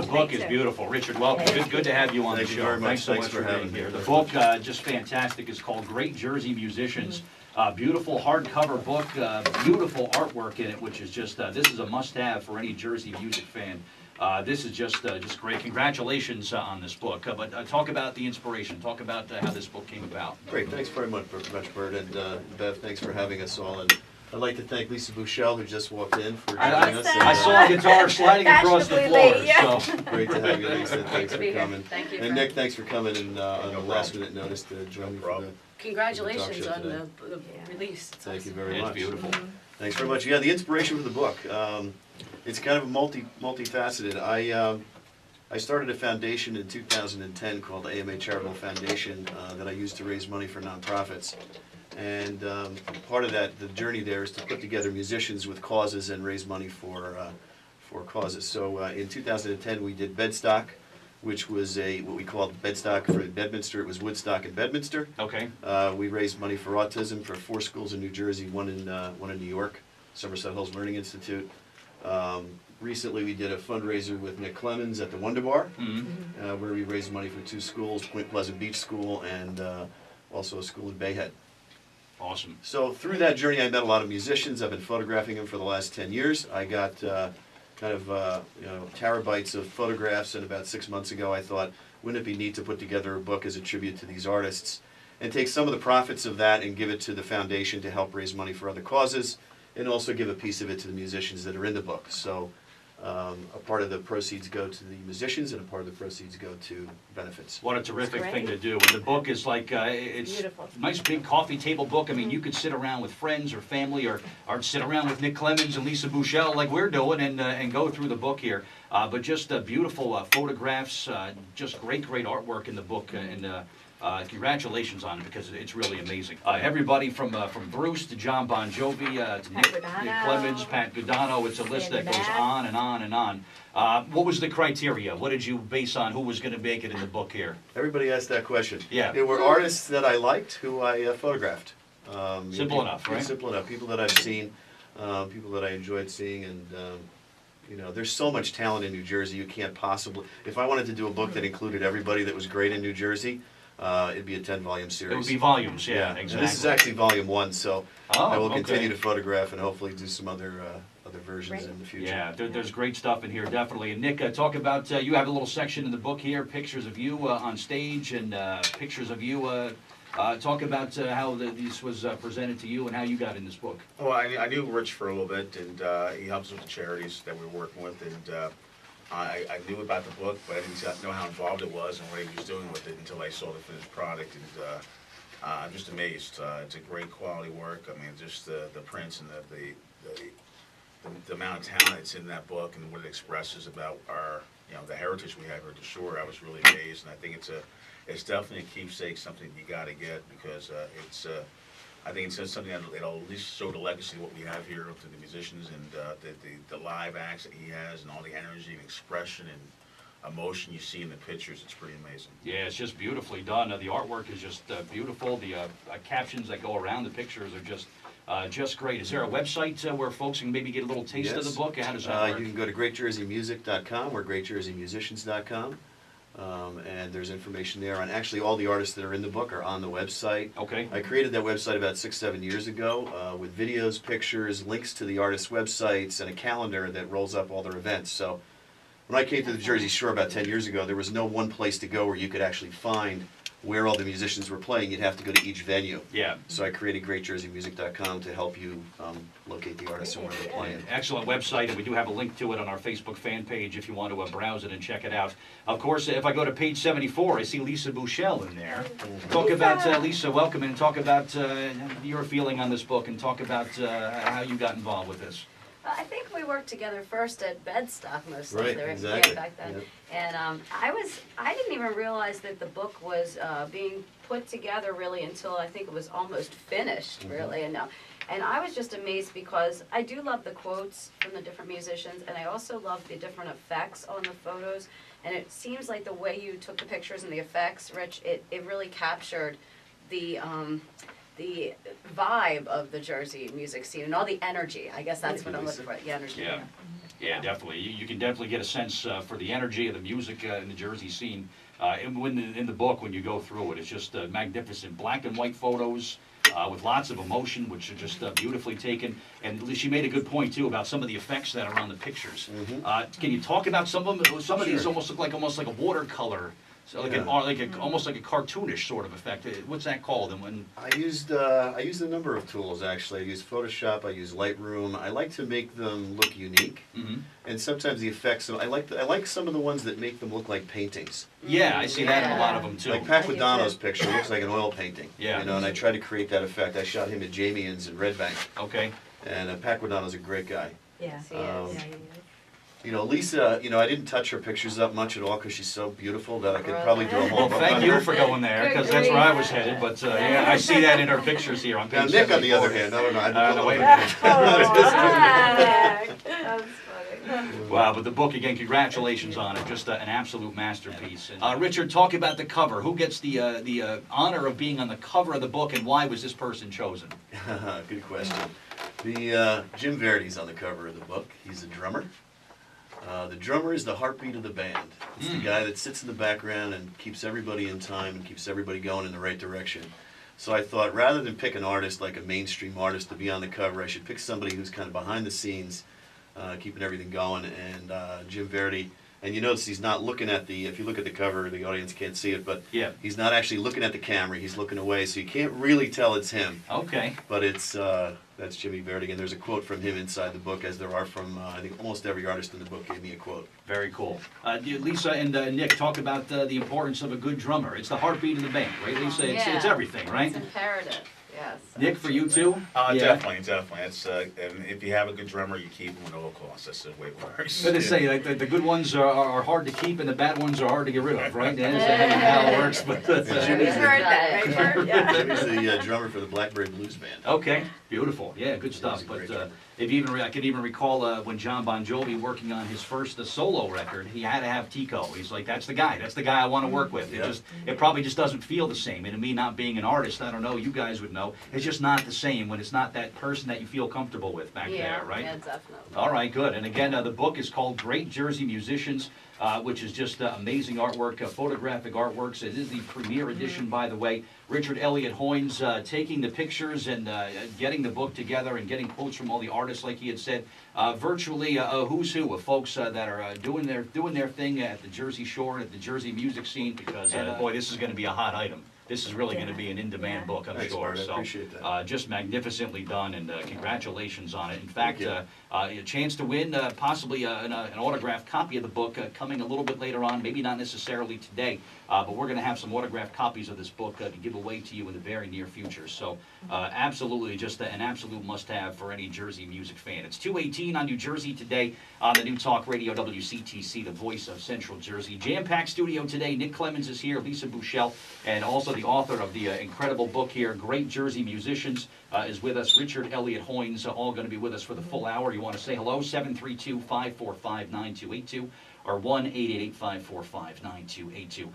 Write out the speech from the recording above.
book is beautiful. Richard, welcome. Good to have you on the show. Thank you very much. Thanks so Thanks much for for being having me. here. The book, just fantastic. It's called Great Jersey Musicians. Beautiful hardcover book, beautiful artwork in it, which is just, this is a must-have for any Jersey music fan. This is just great. Congratulations on this book. But talk about the inspiration. Talk about how this book came about. Great, thanks very much, Bert, and Bev, thanks for having us all. And I'd like to thank Lisa Bouchelle, who just walked in, for joining us. I saw a guitar sliding across the floor. So. Great to have you, Lisa. Thanks for coming. Thank you. And Nick, thanks for coming and on the last minute notice to join me for the Congratulations on the release. It's Thank you awesome. very much. It's beautiful. Thanks very much. Yeah, the inspiration for the book. It's kind of multifaceted. I started a foundation in 2010 called the AMA Charitable Foundation that I use to raise money for nonprofits. And part of that, the journey there, is to put together musicians with causes and raise money for causes. So in 2010 we did Bedstock, which was what we called Bedstock for Bedminster. It was Woodstock and Bedminster. Okay. We raised money for autism for 4 schools in New Jersey, one in New York, Somerset Hills Learning Institute. Recently we did a fundraiser with Nick Clemons at the Wonder Bar, where we raised money for 2 schools, Point Pleasant Beach School and also a school in Bayhead. Awesome. So through that journey I met a lot of musicians. I've been photographing them for the last 10 years. I got terabytes of photographs, and about 6 months ago I thought, wouldn't it be neat to put together a book as a tribute to these artists and take some of the profits of that and give it to the foundation to help raise money for other causes, and also give a piece of it to the musicians that are in the book. So a part of the proceeds go to the musicians and a part of the proceeds go to benefits. What a terrific thing to do. And the book is like, it's Beautiful. a nice big coffee table book. I mean, you could sit around with friends or family or sit around with Nick Clemons and Lisa Bouchelle like we're doing and go through the book here. But just beautiful photographs, just great artwork in the book. Congratulations on it, because it's really amazing. Everybody from Bruce to John Bon Jovi to Nick Clemons, Pat Godano, it's a list that goes on and on and on. What was the criteria? What did you base on who was going to make it in the book here? Everybody asked that question. Yeah. There were artists that I liked who I photographed. Simple enough, right? Simple enough. People that I've seen, people that I enjoyed seeing, and there's so much talent in New Jersey. You can't possibly. If I wanted to do a book that included everybody that was great in New Jersey, it'd be a 10-volume series. It would be volumes, yeah, And exactly. this is actually volume 1, so I will continue okay. to photograph and hopefully do some other versions in the future. Yeah, there's great stuff in here, definitely. And Nick, talk about, you have a little section in the book here, pictures of you on stage and pictures of you. Talk about how this was presented to you and how you got in this book. Well, I knew Rich for a little bit, and he helps with the charities that we were working with, and I knew about the book, but I didn't know how involved it was and what he was doing with it until I saw the finished product, and I'm just amazed. It's a great quality work. I mean, just the prints and the amount of talent that's in that book and what it expresses about our, the heritage we have here at the shore. I was really amazed, and I think it's definitely a keepsake, something you got to get, because I think it's something that'll at least show the legacy of what we have here to the musicians and the live acts that he has and all the energy and expression and emotion you see in the pictures. It's pretty amazing. Yeah, it's just beautifully done. The artwork is just beautiful. The captions that go around the pictures are just great. Is there a website where folks can maybe get a little taste of the book? How does that work? You can go to greatjerseymusic.com or greatjerseymusicians.com. And there's information there on actually all the artists that are in the book are on the website. Okay. I created that website about 6-7 years ago with videos, pictures, links to the artists' websites, and a calendar that rolls up all their events. So when I came to the Jersey Shore about 10 years ago, there was no one place to go where you could actually find where all the musicians were playing. You'd have to go to each venue. Yeah. So I created greatjerseymusic.com to help you locate the artists and where they're playing. Excellent website, and we do have a link to it on our Facebook fan page if you want to browse it and check it out. Of course, if I go to page 74, I see Lisa Bouchelle in there. Talk about, Lisa, welcome, and talk about your feeling on this book, and talk about how you got involved with this. I think we worked together first at Bedstock mostly. Right, there, exactly. Yeah, back then. Yep. And I didn't even realize that the book was being put together really until I think it was almost finished, really. And I was just amazed because I do love the quotes from the different musicians, and I also love the different effects on the photos. And it seems like the way you took the pictures and the effects, Rich, it really captured the the vibe of the Jersey music scene and all the energy. I guess that's what I'm looking for, the energy. Yeah. Yeah, definitely. You can definitely get a sense for the energy of the music in the Jersey scene. In the book, when you go through it, it's just magnificent. Black and white photos with lots of emotion, which are just beautifully taken. And she made a good point, too, about some of the effects that are on the pictures. Can you talk about some of them? Some of these almost look like a watercolor. So almost like a cartoonish sort of effect. What's that called? And when I used a number of tools actually. I used Photoshop. I used Lightroom. I like to make them look unique, and sometimes the effects. I like some of the ones that make them look like paintings. yeah, I see that in a lot of them too. Like Paquidano's picture looks like an oil painting. Yeah. You know, and I try to create that effect. I shot him at Jamian's in Red Bank, Okay. and Paquidano's a great guy. Yeah. Yes, he is. You know, Lisa, you know, I didn't touch her pictures up much at all because she's so beautiful that I could probably do a whole Well, book thank on you her. for going there, because that's where I was headed. But yeah, I see that in her pictures here on Now, page Nick, on the 74. other hand, I don't know. I didn't No, go wait a there. minute. That's funny. Wow, but the book, again, congratulations on it. Just an absolute masterpiece. Richard, talk about the cover. Who gets the honor of being on the cover of the book, and why was this person chosen? Good question. The Jim Verdi's on the cover of the book. He's a drummer. The drummer is the heartbeat of the band. It's the guy that sits in the background and keeps everybody in time and keeps everybody going in the right direction. So I thought rather than pick an artist like a mainstream artist to be on the cover, I should pick somebody who's kind of behind the scenes, keeping everything going. And Jim Verdi, and you notice he's not looking at the, if you look at the cover, the audience can't see it, but Yeah. he's not actually looking at the camera, he's looking away, so you can't really tell it's him. Okay. But it's that's Jimmy Verdi, and there's a quote from him inside the book, as there are from I think almost every artist in the book gave me a quote. Very cool. Lisa and Nick, talk about the importance of a good drummer. It's the heartbeat of the band, right, Lisa? It's Yeah. everything, right? It's imperative, yes. Nick, for you too? Definitely. It's and if you have a good drummer, you keep him at all costs. That's the way it works. I was gonna say, like, the good ones are hard to keep, and the bad ones are hard to get rid of, right? That's how it works. But We've heard that, right, Bert? Yeah. Jimmy's the drummer for the Blackberry Blues Band. okay, beautiful. Yeah, good stuff. He's a great But drummer. I can even recall when John Bon Jovi working on his first solo record, he had to have Tico. He's like, that's the guy I want to work with. Yeah. It probably just doesn't feel the same. And me not being an artist, I don't know, you guys would know, it's just not the same when it's not that person that you feel comfortable with back Yeah, there, right? yeah, definitely. All right, good. And again, the book is called Great Jersey Musicians, which is just amazing artwork, photographic artworks. It is the premiere edition, by the way. Richard Hoynes taking the pictures and getting the book together and getting quotes from all the artists, like he had said. Virtually a who's who of folks that are doing their thing at the Jersey Shore, at the Jersey music scene, because, boy, this is going to be a hot item. This is really going to be an in-demand book, I'm Thanks, sure. Bert. I appreciate that. Just magnificently done, and congratulations on it. In fact, a chance to win possibly an autographed copy of the book coming a little bit later on, maybe not necessarily today, but we're going to have some autographed copies of this book to give away to you in the very near future. So absolutely just an absolute must-have for any Jersey music fan. It's 2:18 on New Jersey Today on the New Talk Radio WCTC, the voice of Central Jersey. Jam-packed studio today. Nick Clemons is here, Lisa Bouchelle, and also the author of the incredible book here, Great Jersey Musicians, is with us. Richard Hoynes, all going to be with us for the full hour. You want to say hello, 732-545-9282 or 1-888-545-9282.